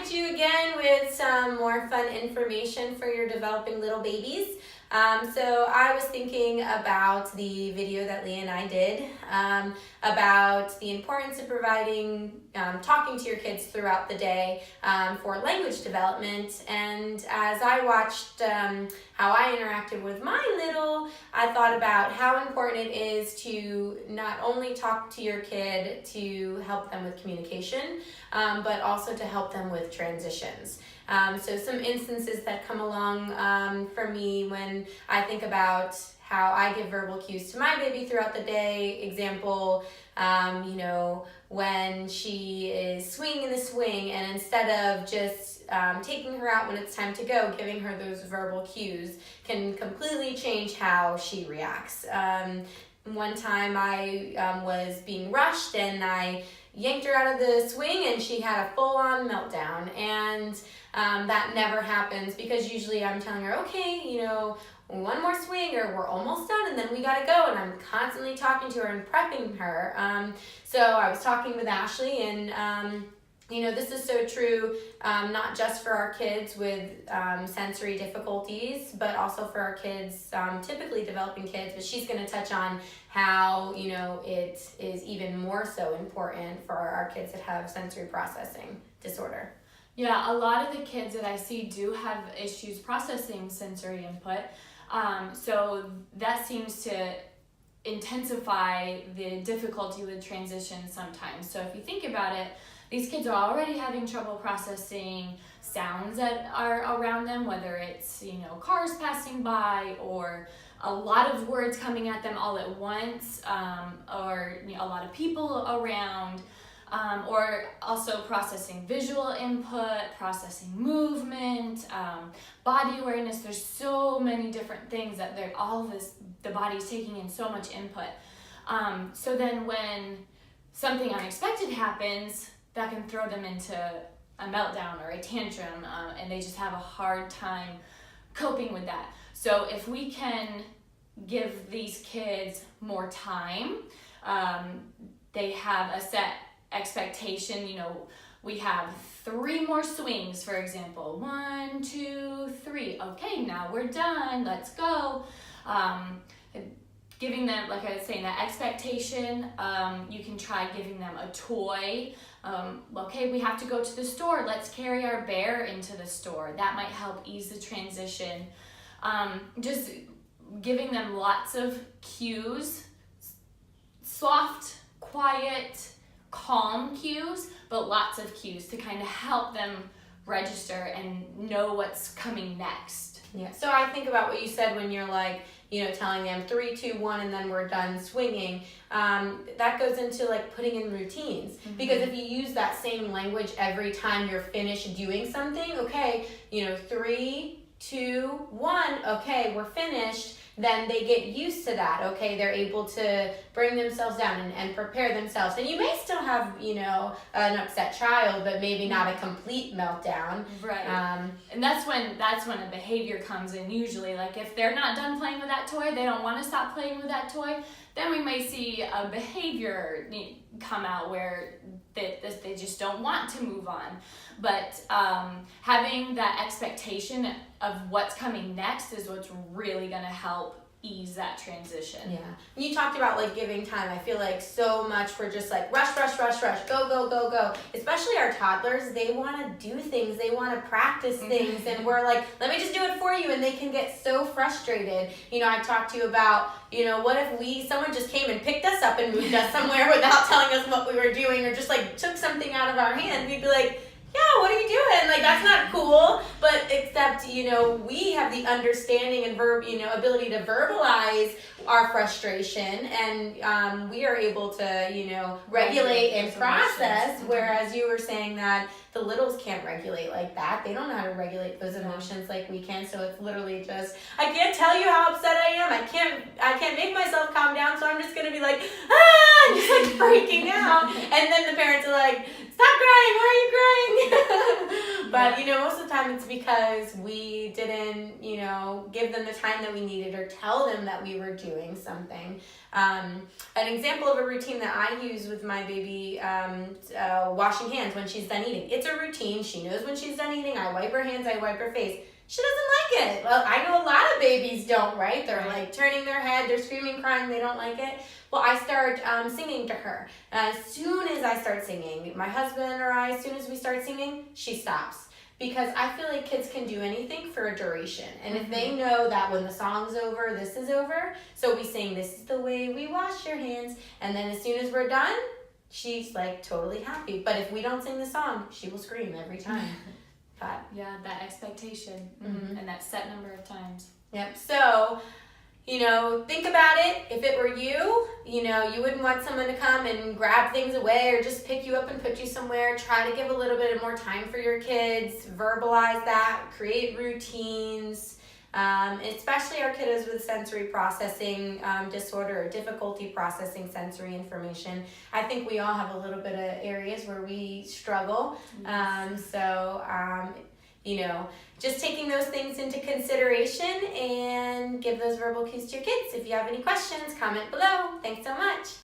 at you again with some more fun information for your developing little babies. So I was thinking about the video that Leah and I did about the importance of providing talking to your kids throughout the day for language development. And as I watched how I interacted with my little, I thought about how important it is to not only talk to your kid to help them with communication, but also to help them with transitions. So some instances that come along for me when I think about how I give verbal cues to my baby throughout the day. Example, when she is swinging the swing, and instead of just taking her out when it's time to go, giving her those verbal cues can completely change how she reacts. One time I was being rushed and I yanked her out of the swing and she had a full-on meltdown, and that never happens because usually I'm telling her, okay, one more swing or we're almost done and then we gotta go, and I'm constantly talking to her and prepping her. So I was talking with Ashley, and this is so true, not just for our kids with sensory difficulties, but also for our kids, typically developing kids, but she's going to touch on how, it is even more so important for our kids that have sensory processing disorder. Yeah, a lot of the kids that I see do have issues processing sensory input, so that seems to intensify the difficulty with transition sometimes. So if you think about it, these kids are already having trouble processing sounds that are around them, whether it's, cars passing by or a lot of words coming at them all at once, or a lot of people around, or also processing visual input, processing movement, body awareness. There's so many different things that the body's taking in so much input. So then when something unexpected happens, that can throw them into a meltdown or a tantrum, and they just have a hard time coping with that. So if we can give these kids more time, they have a set expectation. We have 3 more swings, for example. 1, 2, 3. Okay, now we're done. Let's go. Giving them, like I was saying, that expectation. You can try giving them a toy. Okay, we have to go to the store. Let's carry our bear into the store. That might help ease the transition. Just giving them lots of cues, soft, quiet, calm cues, but lots of cues to kind of help them register and know what's coming next. Yeah. So I think about what you said when you're like, telling them 3, 2, 1, and then we're done swinging. That goes into like putting in routines. Mm-hmm. Because if you use that same language every time you're finished doing something, okay, 3, 2, 1, okay, we're finished, then they get used to that, okay? They're able to bring themselves down and prepare themselves. And you may still have, an upset child, but maybe not a complete meltdown. Right. And that's when a behavior comes in usually. Like if they're not done playing with that toy, they don't want to stop playing with that toy, then we may see a behavior come out where they just don't want to move on. But having that expectation of what's coming next is what's really going to help ease that transition. Yeah. You talked about like giving time. I feel like so much we're just like rush, go. Especially our toddlers, they want to do things. They want to practice things. And we're like, let me just do it for you. And they can get so frustrated. I talked to you about, what if someone just came and picked us up and moved us somewhere without telling us what we were doing, or just like took something out of our hand. We'd be like, yeah, what are you doing? Like, that's not cool. But except, we have the understanding and ability to verbalize our frustration, and we are able to, regulate and process, whereas you were saying that the littles can't regulate like that. They don't know how to regulate those emotions like we can, so it's literally just, I can't tell you how upset I am. I can't make myself calm down, so I'm just going to be like, and just like freaking out. And then the parents are like, stop crying, why are you crying? But, most of the time it's because we didn't, give them the time that we needed or tell them that we were doing something. An example of a routine that I use with my baby, washing hands when she's done eating. It's a routine. She knows when she's done eating. I wipe her hands, I wipe her face. She doesn't like it. Well, I know a lot of babies don't, right? They're like turning their head, they're screaming, crying, they don't like it. Well, I start singing to her. As soon as I start singing, my husband or I, as soon as we start singing, she stops. Because I feel like kids can do anything for a duration. And if they know that when the song's over, this is over. So we sing, this is the way we wash your hands. And then as soon as we're done, she's like totally happy. But if we don't sing the song, she will scream every time. But yeah, that expectation and that set number of times. Yep. So, think about it. If it were you, you wouldn't want someone to come and grab things away or just pick you up and put you somewhere. Try to give a little bit more time for your kids. Verbalize that. Create routines. Especially our kiddos with sensory processing disorder or difficulty processing sensory information. I think we all have a little bit of areas where we struggle. Just taking those things into consideration and give those verbal cues to your kids. If you have any questions, comment below. Thanks so much.